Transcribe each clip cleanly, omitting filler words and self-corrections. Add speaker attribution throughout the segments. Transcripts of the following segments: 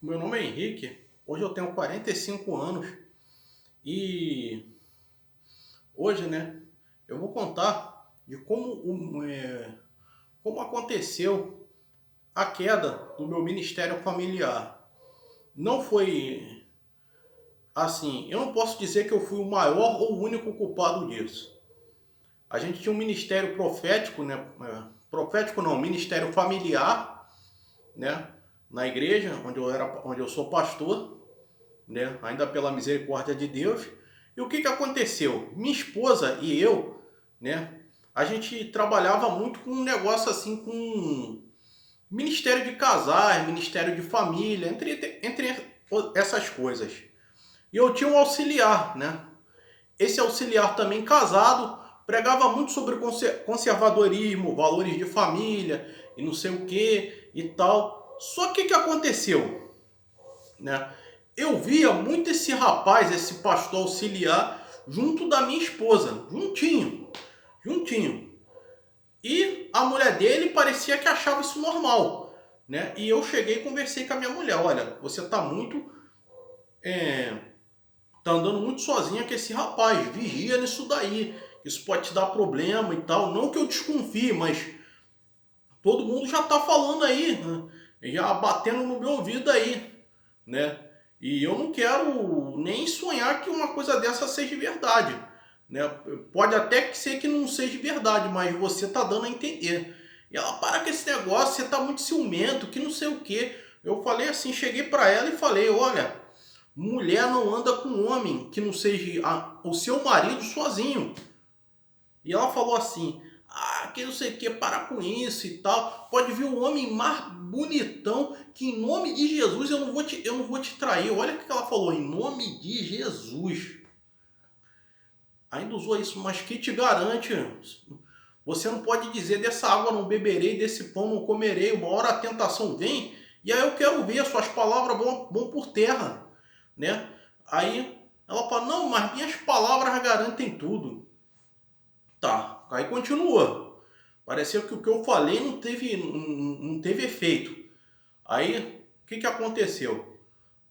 Speaker 1: Meu nome é Henrique, hoje eu tenho 45 anos e hoje, eu vou contar de como aconteceu a queda do meu ministério familiar. Não foi assim, eu não posso dizer que eu fui o maior ou o único culpado disso. A gente tinha um ministério profético, profético não, ministério familiar, né? Na igreja onde eu sou pastor, né? Ainda pela misericórdia de Deus. E o que que aconteceu? Minha esposa e eu, né? A gente trabalhava muito com um negócio assim, com ministério de casais, ministério de família, entre essas coisas. E eu tinha um auxiliar, né? Esse auxiliar também casado, pregava muito sobre conservadorismo, valores de família e não sei o que e tal. Só que o que aconteceu? Né? Eu via muito esse rapaz, esse pastor auxiliar, junto da minha esposa, juntinho, juntinho. E a mulher dele parecia que achava isso normal, né? E eu cheguei e conversei com a minha mulher, olha, você é, tá andando muito sozinha com esse rapaz, vigia nisso daí, isso pode te dar problema e tal. Não que eu desconfie, mas todo mundo já tá falando aí, né? Já batendo no meu ouvido aí, né? E eu não quero nem sonhar que uma coisa dessa seja verdade, né? Pode até que ser que não seja verdade, mas você tá dando a entender. E ela, para com esse negócio, você tá muito ciumento, que não sei o quê. Eu falei assim, cheguei para ela e falei, olha, mulher não anda com homem que não seja o seu marido sozinho. E ela falou assim, que não sei o que, parar com isso e tal. Pode vir o homem mais bonitão, que em nome de Jesus eu não vou te trair. Olha o que ela falou, em nome de Jesus. Ainda usou isso, mas que te garante? Você não pode dizer dessa água não beberei, desse pão não comerei. Uma hora a tentação vem e aí eu quero ver, suas palavras vão por terra, né? Aí ela fala, não, mas minhas palavras garantem tudo. Tá, aí continua. Parecia que o que eu falei não teve efeito. Aí, o que que aconteceu?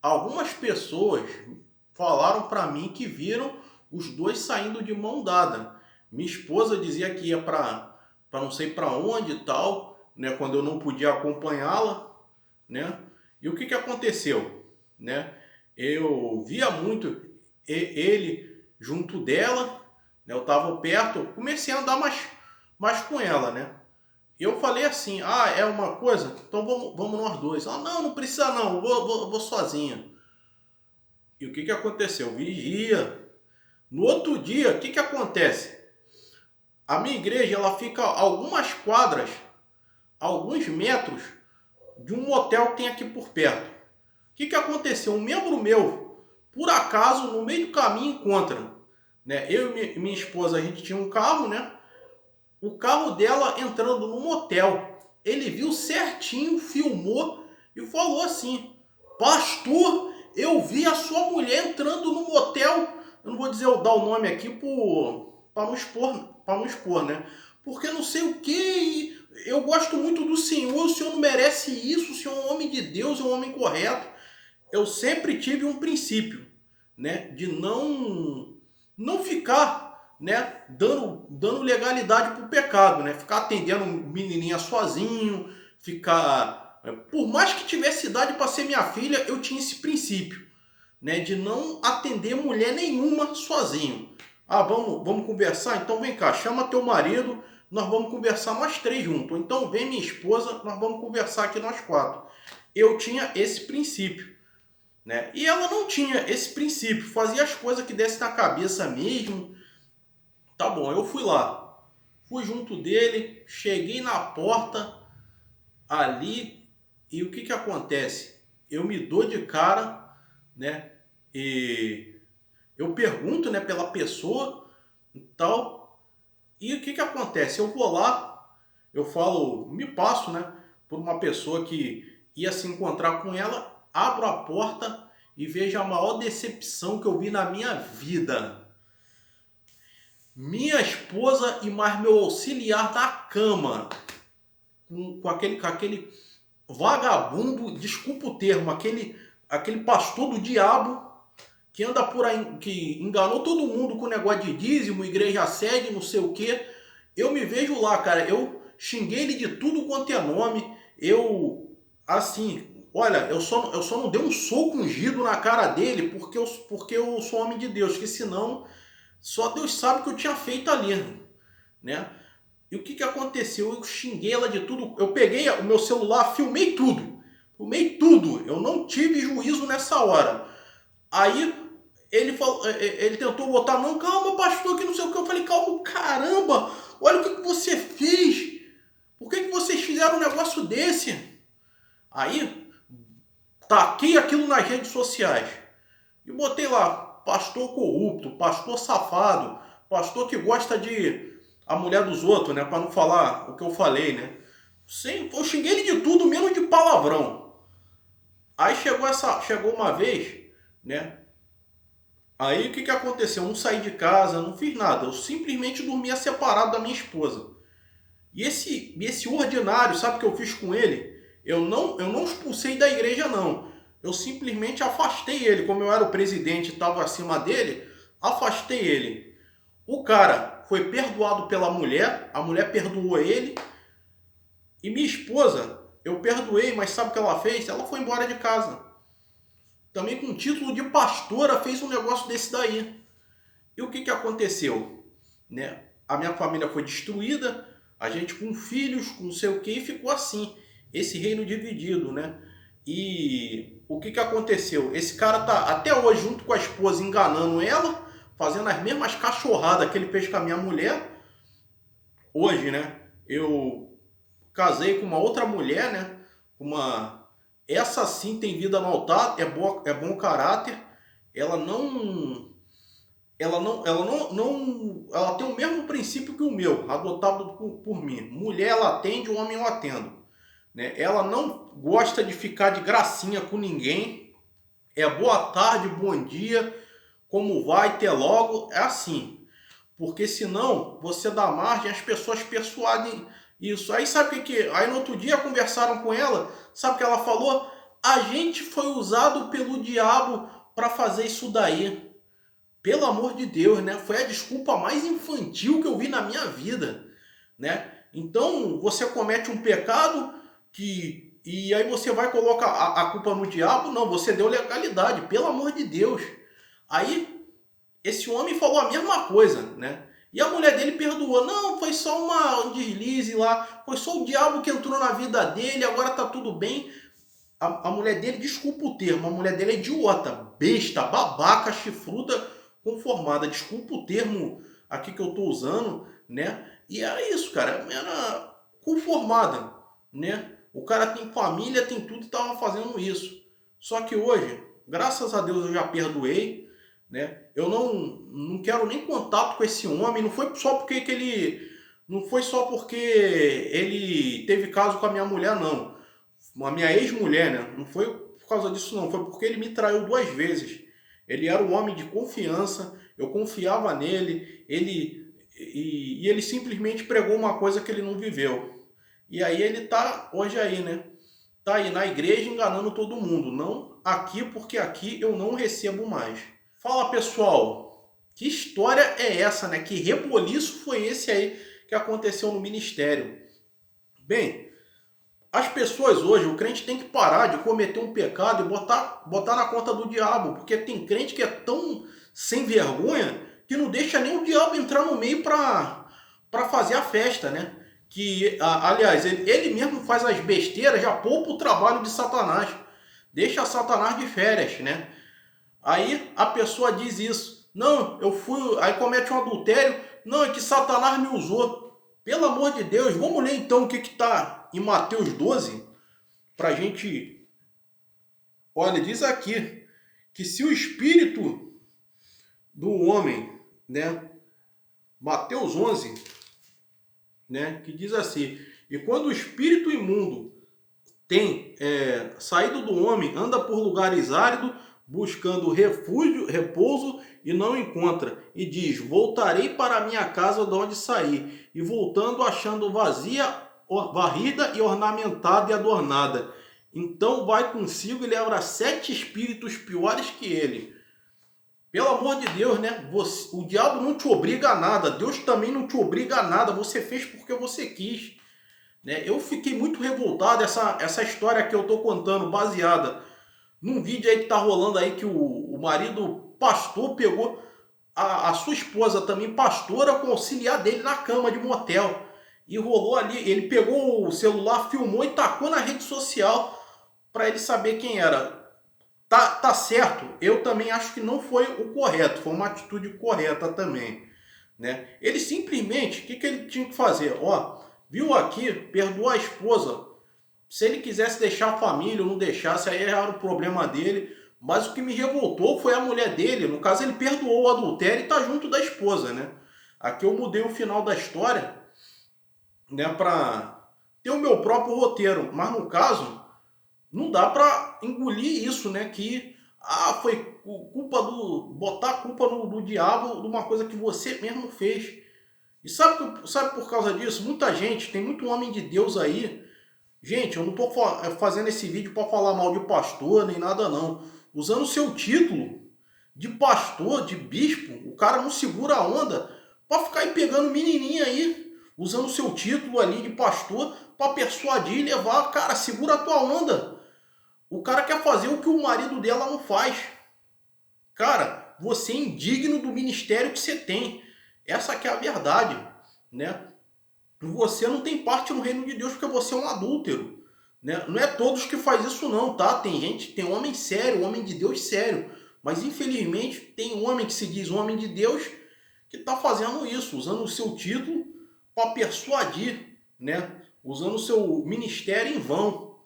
Speaker 1: Algumas pessoas falaram para mim que viram os dois saindo de mão dada. Minha esposa dizia que ia para não sei para onde e tal, né, quando eu não podia acompanhá-la, né? E o que que aconteceu, né? Eu via muito ele junto dela, né? Eu estava perto, comecei a andar mais com ela, né? Eu falei assim, é uma coisa? Então vamos nós dois. Ela, não, não precisa não, vou sozinha. E o que que aconteceu? Vigia. No outro dia, o que que acontece? A minha igreja, ela fica a algumas quadras, a alguns metros de um motel que tem aqui por perto. O que que aconteceu? Um membro meu, por acaso, no meio do caminho encontra, né? Eu e minha esposa, a gente tinha um carro, né? O carro dela entrando no motel. Ele viu certinho, filmou e falou assim: Pastor, eu vi a sua mulher entrando no motel. Eu não vou dizer dar o nome aqui para não expor, né? Porque não sei o que. Eu gosto muito do Senhor. O Senhor não merece isso. O Senhor é um homem de Deus, é um homem correto. Eu sempre tive um princípio, né, de não ficar, né, dando legalidade pro pecado, né, ficar atendendo menininha sozinho, ficar, por mais que tivesse idade para ser minha filha, eu tinha esse princípio, né, de não atender mulher nenhuma sozinho. Vamos conversar? Então vem cá, chama teu marido, nós vamos conversar nós três juntos. Então vem minha esposa, nós vamos conversar aqui nós quatro. Eu tinha esse princípio, né? E ela não tinha esse princípio, fazia as coisas que desse na cabeça mesmo. Tá bom, eu fui lá, fui junto dele, cheguei na porta ali e o que que acontece? Eu me dou de cara, né? E eu pergunto, né, pela pessoa e tal. E o que que acontece? Eu vou lá, eu falo, me passo, né, por uma pessoa que ia se encontrar com ela, abro a porta e vejo a maior decepção que eu vi na minha vida. Minha esposa e mais meu auxiliar da cama, com aquele vagabundo, desculpa o termo, aquele pastor do diabo que anda por aí, que enganou todo mundo com o negócio de dízimo, igreja sede, não sei o quê. Eu me vejo lá, cara, eu xinguei ele de tudo quanto é nome, assim, olha, eu só não dei um soco ungido na cara dele porque eu sou homem de Deus, que senão só Deus sabe o que eu tinha feito ali, né? E o que que aconteceu? Eu xinguei ela de tudo, eu peguei o meu celular, filmei tudo, eu não tive juízo nessa hora. Aí ele tentou botar, não, calma, pastor, que não sei o que. Eu falei, calma, caramba, olha o que você fez. Por que vocês fizeram um negócio desse? Aí, taquei aquilo nas redes sociais e botei lá, pastor corrupto, pastor safado, pastor que gosta de a mulher dos outros, né? Para não falar o que eu falei, né? Eu xinguei ele de tudo, menos de palavrão. Aí chegou uma vez, né? Aí o que que aconteceu? Eu não saí de casa, não fiz nada. Eu simplesmente dormia separado da minha esposa. E esse ordinário, sabe o que eu fiz com ele? Eu não expulsei da igreja, não. Eu simplesmente afastei ele. Como eu era o presidente e estava acima dele, afastei ele. O cara foi perdoado pela mulher, a mulher perdoou ele. E minha esposa, eu perdoei, mas sabe o que ela fez? Ela foi embora de casa. Também com título de pastora fez um negócio desse daí. E o que que aconteceu? Né? A minha família foi destruída, a gente com filhos, com não sei o que, e ficou assim, esse reino dividido, né? E o que que aconteceu? Esse cara tá até hoje junto com a esposa enganando ela, fazendo as mesmas cachorradas que ele fez com a minha mulher. Hoje, né? Eu casei com uma outra mulher, né? Essa sim tem vida no altar, é bom caráter. Ela não ela tem o mesmo princípio que o meu, adotado por mim. Mulher ela atende, o homem eu atendo, né? Ela não gosta de ficar de gracinha com ninguém. É boa tarde, bom dia, como vai, até logo, é assim. Porque senão você dá margem, as pessoas persuadem isso. Aí sabe o que? Aí no outro dia conversaram com ela, sabe o que ela falou? A gente foi usado pelo diabo para fazer isso daí. Pelo amor de Deus, né? Foi a desculpa mais infantil que eu vi na minha vida, né? Então, você comete um pecado e aí você vai colocar a culpa no diabo? Não, você deu legalidade, pelo amor de Deus. Aí, esse homem falou a mesma coisa, né? E a mulher dele perdoou. Não, foi só um deslize lá. Foi só o diabo que entrou na vida dele, agora tá tudo bem. A mulher dele, desculpa o termo, a mulher dele é idiota, besta, babaca, chifruda, conformada. Desculpa o termo aqui que eu tô usando, né? E era isso, cara. Era conformada, né? O cara tem família, tem tudo e tava fazendo isso. Só que hoje, graças a Deus, eu já perdoei, né? Eu não quero nem contato com esse homem. Não foi só porque que ele... Não foi só porque ele teve caso com a minha mulher, não. A minha ex-mulher, né? Não foi por causa disso, não. Foi porque ele me traiu 2 vezes. Ele era um homem de confiança, eu confiava nele, ele simplesmente pregou uma coisa que ele não viveu. E aí ele tá hoje aí, né? Tá aí na igreja enganando todo mundo. Não aqui, porque aqui eu não recebo mais. Fala, pessoal, que história é essa, né? Que reboliço foi esse aí que aconteceu no ministério? Bem, as pessoas hoje, o crente tem que parar de cometer um pecado e botar na conta do diabo, porque tem crente que é tão sem vergonha que não deixa nem o diabo entrar no meio para fazer a festa, né? Que, aliás, ele mesmo faz as besteiras, já poupa o trabalho de Satanás, deixa Satanás de férias, né? Aí a pessoa diz isso, não, eu fui, aí comete um adultério, não, é que Satanás me usou. Pelo amor de Deus, vamos ler então o que está em Mateus 12, para a gente... Olha, diz aqui, que se o espírito do homem, né, Mateus 11, né, que diz assim, e quando o espírito imundo tem saído do homem, anda por lugares áridos, buscando refúgio, repouso e não encontra. E diz, voltarei para a minha casa de onde saí. E voltando, achando vazia, varrida e ornamentada e adornada. Então vai consigo e leva 7 espíritos piores que ele. Pelo amor de Deus, né? O diabo não te obriga a nada, Deus também não te obriga a nada, você fez porque você quis. Né? Eu fiquei muito revoltado, essa história que eu tô contando, baseada num vídeo aí que tá rolando aí, que o marido pastor pegou a sua esposa também pastora com o auxiliar dele na cama de motel. E rolou ali, ele pegou o celular, filmou e tacou na rede social para ele saber quem era. Tá certo, eu também acho que não foi o correto, foi uma atitude correta também. Né? Ele simplesmente, o que ele tinha que fazer? Ó, viu aqui, perdoou a esposa. Se ele quisesse deixar a família ou não deixasse, aí era o problema dele. Mas o que me revoltou foi a mulher dele. No caso, ele perdoou o adultério e tá junto da esposa, né? Aqui eu mudei o final da história, né, para ter o meu próprio roteiro. Mas no caso, não dá para engolir isso, né? Que foi culpa botar a culpa no diabo de uma coisa que você mesmo fez. E sabe por causa disso? Muita gente, tem muito homem de Deus aí. Gente, eu não estou fazendo esse vídeo para falar mal de pastor nem nada não. Usando o seu título de pastor, de bispo, o cara não segura a onda para ficar aí pegando menininha aí, usando o seu título ali de pastor para persuadir e levar. Cara, segura a tua onda. O cara quer fazer o que o marido dela não faz. Cara, você é indigno do ministério que você tem. Essa que é a verdade, né? Você não tem parte no reino de Deus porque você é um adúltero, né? Não é todos que faz isso não, tá? Tem gente, tem homem sério, homem de Deus sério. Mas infelizmente tem um homem que se diz homem de Deus que está fazendo isso, usando o seu título para persuadir, né? Usando o seu ministério em vão,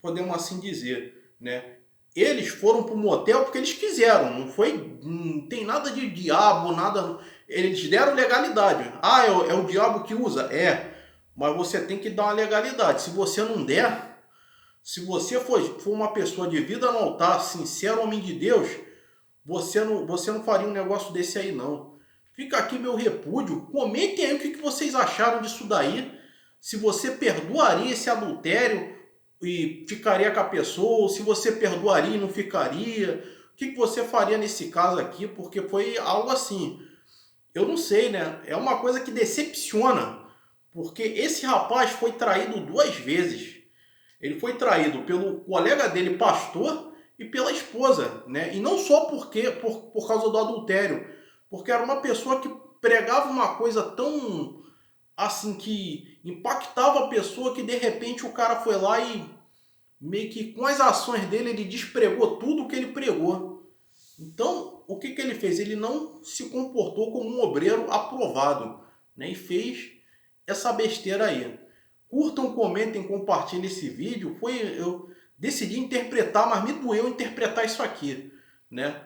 Speaker 1: podemos assim dizer, né? Eles foram para o motel porque eles quiseram, não tem nada de diabo, nada. Eles deram legalidade. Ah, é o diabo que usa? É, mas você tem que dar uma legalidade. Se você não der, se você for uma pessoa de vida no altar, sincero, homem de Deus, você não faria um negócio desse aí não. Fica aqui meu repúdio. Comentem aí o que vocês acharam disso daí. Se você perdoaria esse adultério e ficaria com a pessoa, ou se você perdoaria e não ficaria. O que você faria nesse caso aqui? Porque foi algo assim. Eu não sei, né? É uma coisa que decepciona. Porque esse rapaz foi traído 2 vezes. Ele foi traído pelo colega dele, pastor, e pela esposa, né? E não só por causa do adultério. Porque era uma pessoa que pregava uma coisa tão assim que impactava a pessoa que de repente o cara foi lá e meio que com as ações dele ele despregou tudo o que ele pregou. Então, o que ele fez? Ele não se comportou como um obreiro aprovado, né? E fez essa besteira aí. Curtam, comentem, compartilhem esse vídeo. Eu decidi interpretar, mas me doeu interpretar isso aqui, né?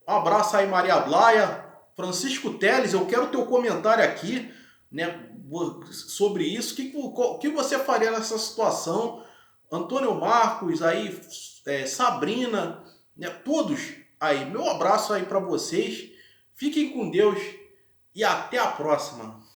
Speaker 1: Um abraço aí, Maria Blaia. Francisco Teles, eu quero teu comentário aqui, né, sobre isso. O que você faria nessa situação? Antônio Marcos, aí, Sabrina, né, todos aí. Meu abraço aí para vocês. Fiquem com Deus e até a próxima.